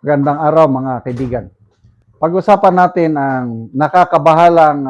Gandang araw mga kaibigan. Pag-usapan natin ang nakakabahalang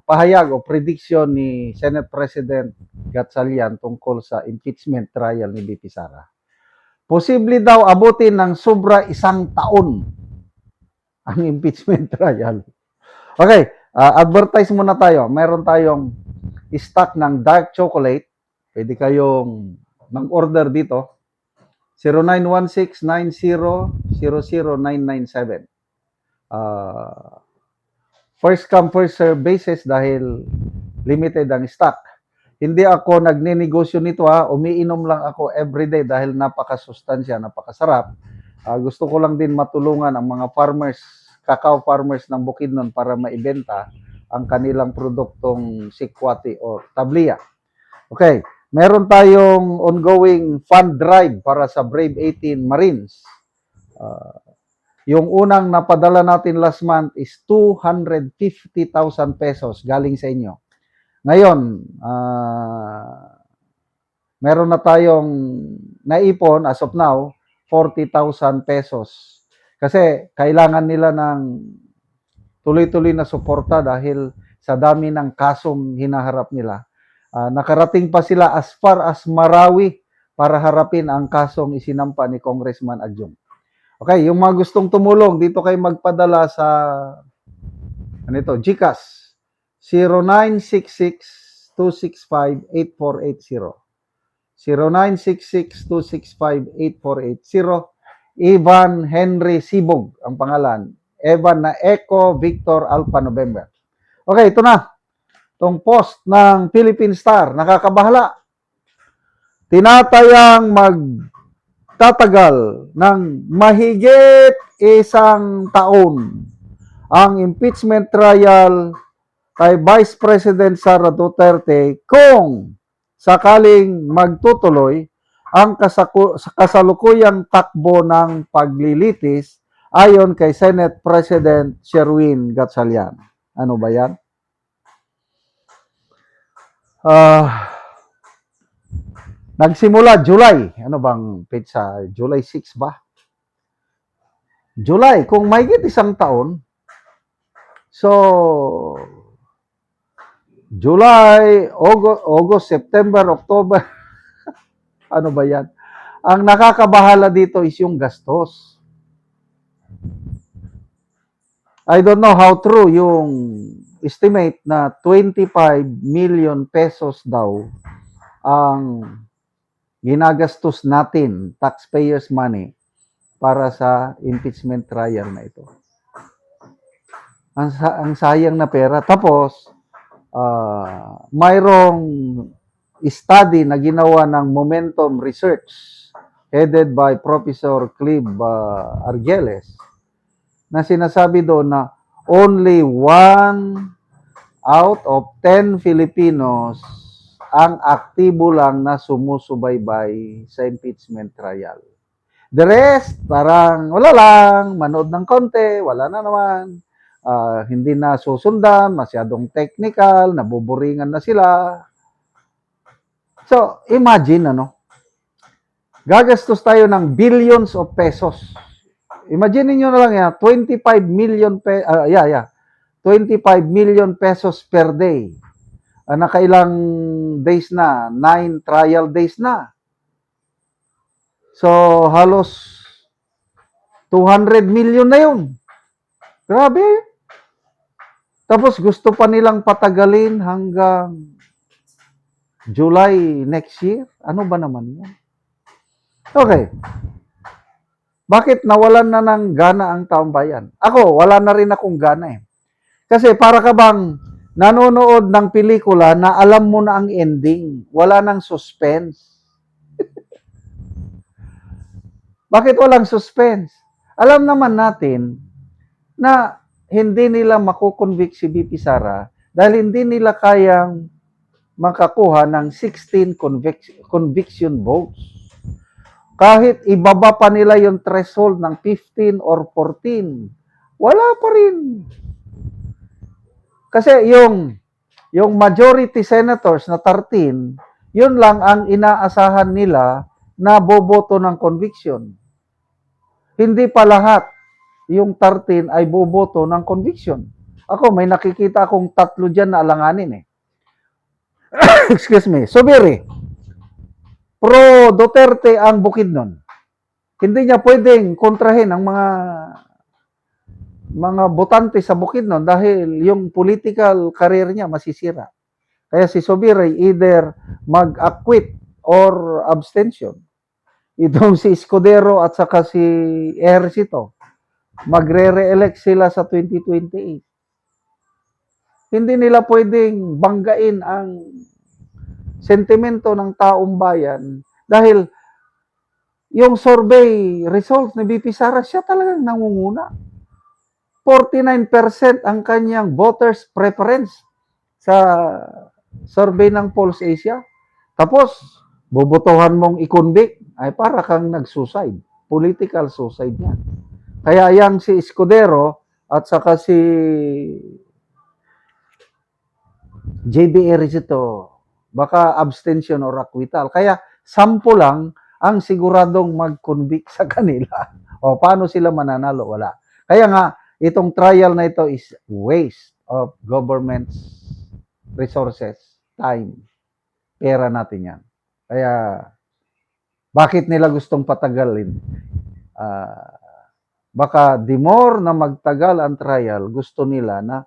pahayag o prediction ni Senate President Gatchalian tungkol sa impeachment trial ni BP Sara. Posible daw abutin ng sobra 1 taon ang impeachment trial. Okay, advertise muna tayo. Meron tayong stock ng dark chocolate. Pwede kayong mag-order dito. 0916-90-00997. First come, first serve basis dahil limited ang stock. Hindi ako nagninegosyo nito umiinom lang ako everyday dahil napakasustansya, napakasarap. Gusto ko lang din matulungan ang mga farmers, cacao farmers ng Bukidnon para maibenta ang kanilang produktong sikwati o tablia. Okay, meron tayong ongoing fund drive para sa Brave 18 Marines. Yung unang napadala natin last month is 250,000 pesos galing sa inyo. Ngayon, meron na tayong naipon as of now, 40,000 pesos. Kasi kailangan nila ng tuloy-tuloy na suporta dahil sa dami ng kasong hinaharap nila. Nakarating pa sila as far as Marawi para harapin ang kasong isinampa ni Congressman Adjung. Okay, yung mga gustong tumulong, dito kayo magpadala sa GCash 0966-265-8480. 0966-265-8480. Evan Henry Sibog ang pangalan. Evan na Echo Victor Alpha November. Okay, ito na. Itong post ng Philippine Star. Nakakabahala. Tinatayang magtatagal ng mahigit 1 taon ang impeachment trial kay Vice President Sara Duterte kung sakaling magtutuloy ang kasalukuyang takbo ng paglilitis ayon kay Senate President Sherwin Gatchalian. Ano ba yan? Nagsimula July. Ano bang petsa? July 6 ba? July. Kung mahigit 1 taon, so July, August, September, October. Ano ba yan? Ang nakakabahala dito is yung gastos. I don't know how true yung estimate na 25 million pesos daw ang ginagastos natin, taxpayers money, para sa impeachment trial na ito. Ang sayang na pera. Tapos, mayroong study na ginawa ng Momentum Research headed by Professor Clive Argeles na sinasabi doon na only 1 out of 10 Filipinos ang aktibo lang na sumusubaybay sa impeachment trial. The rest, parang wala lang, manood ng konti, wala na naman. Hindi na susundan, masyadong technical, nabuburingan na sila. So, imagine, gagastos tayo ng billions of pesos. Imagine niyo na lang yan, 25 million 25 million pesos per day. Nakailang days na, 9 trial days na. So, halos 200 million na yun. Grabe. Tapos gusto pa nilang patagalin hanggang July next year? Ano ba naman yan? Okay. Bakit nawalan na ng gana ang taong bayan? Ako, wala na rin akong gana eh. Kasi para ka bang nanonood ng pelikula na alam mo na ang ending. Wala nang suspense. Bakit walang suspense? Alam naman natin na hindi nila makukonvict si BP Sara dahil hindi nila kayang makakuha ng 16 conviction votes. Kahit ibaba pa nila yung threshold ng 15 or 14, wala pa rin. Kasi yung majority senators na 13, yun lang ang inaasahan nila na boboto ng conviction. hindi pa lahat yung 13 ay boboto ng conviction. Ako, may nakikita akong 3 dyan na alanganin eh. Excuse me. Subiri, pro Duterte ang Bukidnon. Hindi niya pwedeng kontrahin ang mga botante sa Bukidnon dahil yung political career niya masisira. Kaya si Subiri either mag-acquit or abstention. Itong si Escudero at saka si Ejercito, magre-re-elect sila sa 2028. Hindi nila pwedeng banggain ang sentimento ng taong bayan dahil yung survey results ni BP Sara, siya talagang nangunguna. 49% ang kanyang voters preference sa survey ng Pulse Asia. Tapos, bobotohan mong i-convict, ay para kang nag-suicide. Political suicide niya. Kaya yang si Escudero at saka si JB Ejercito, baka abstention or acquittal. Kaya 10 lang ang siguradong mag-convict sa kanila. O paano sila mananalo? Wala. Kaya nga, itong trial na ito is waste of government's resources, time, pera natin yan. Kaya, bakit nila gustong patagalin? Baka the more na magtagal ang trial, gusto nila na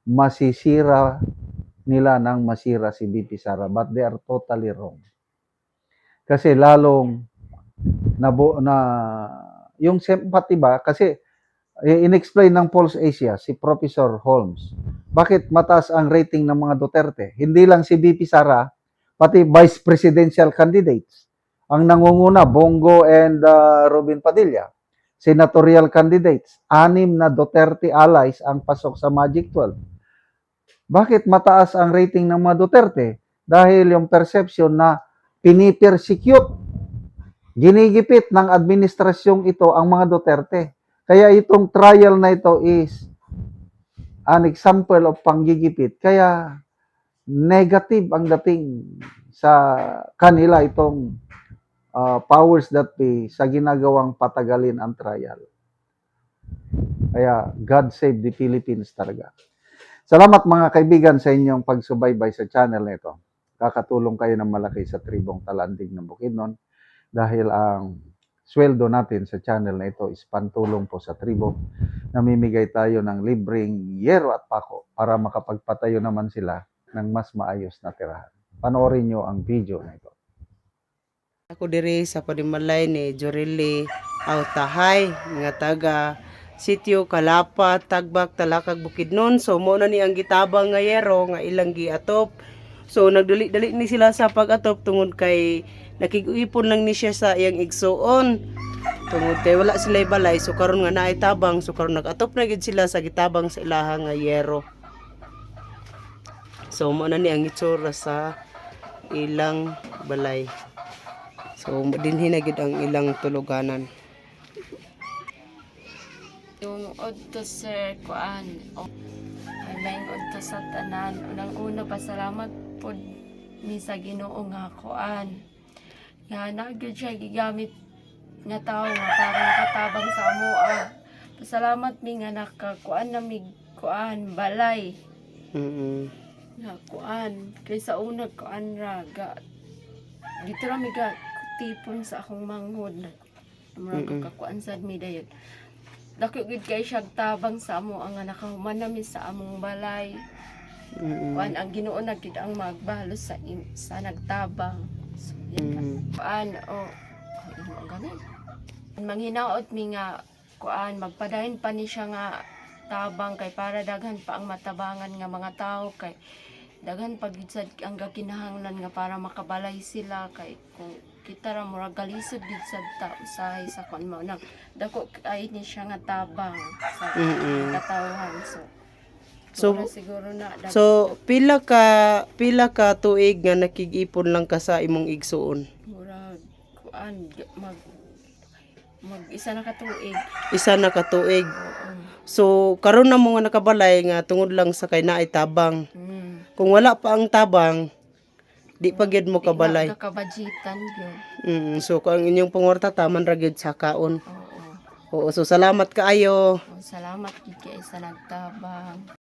masisira nila nang masira si BP Sara. But they are totally wrong. Kasi lalong na yung sympathy ba? Kasi in-explain ng Pulse Asia, si Professor Holmes, bakit mataas ang rating ng mga Duterte? Hindi lang si BP Sara, pati vice presidential candidates. Ang nangunguna, Bongo and Robin Padilla. Senatorial candidates, 6 na Duterte allies ang pasok sa Magic 12. Bakit mataas ang rating ng mga Duterte? Dahil yung perception na pinipersecute, ginigipit ng administrasyong ito ang mga Duterte. Kaya itong trial na ito is an example of panggigipit. Kaya negative ang dating sa kanila itong powers that be sa ginagawang patagalin ang trial. Kaya God save the Philippines talaga. Salamat mga kaibigan sa inyong pagsubaybay sa channel na ito. Kakatulong kayo ng malaki sa tribong Talanding ng Bukidnon dahil ang sweldo natin sa channel na ito is pantulong po sa tribo. Namimigay tayo ng libreng yero at pako para makapagpatayo naman sila ng mas maayos na tirahan. Panoorin nyo ang video na ito. Ako diri sa panimalay ni Jorely Autahay nga taga Sitio Kalapa, Tagbak, Talakag, Bukidnon. So mo na ni ang gitabang nga yero nga ilang giatop. So nagdali-dali ni sila sa pag-atop tungod kay nakig-ipon lang ni siya sa iyang igsuon. Tungod kay wala sila balay, so karon nga naay tabang, so karon nag-atop na gid sila sa gitabang sa ilaha nga yero. So mo na ni ang itsura sa ilang balay. So, dinhi na gid ang ilang tuluganan. Yung odto sir kuan ay may odto sa tanan. Unang-una pasalamat pod mi sa Ginoo nga kuan. Nga nagyud siya gigamit nga tawo nga para nakatabang sa amoa. Pasalamat mi nga nakakuan na mi kuan balay. Nga kuan kay sa una kuan raga. Dito ra mi ga tipon sa akong manghod na murag kakuan sad mi dayon. Dako gid kay siya tabang sa amo ang nakahuman nami sa among balay. Kuan ang Ginoo na gid ang magbalos sa nagtabang. So, kuan ganin. Manghinaot mi nga kuan magpadayon pa ni siya nga tabang kay para daghan pa ang matabangan nga mga tao kay daghan pag sad ang gakinahanglan nga para makabalay sila kay kung kita ra murag galisod gid sa kuan mo nang dako ay ni siya nga tabang sa katawhan siguro na so pila ka tuig nga nakig-ipon lang ka sa imong igsuon? Murag kuan mag isa na ka tuig. Isa na ka tuig. So karon na mo nga nakabalay nga tungod lang sa kay naay tabang. Kung wala pa ang tabang, di pa gyud mo kabalay. Di na kabadgetan gyud. So kung inyong pangwarta taman ra gyud sa kaon. Oo. Oo, so salamat kaayo. Salamat gid kay sa nagtabang.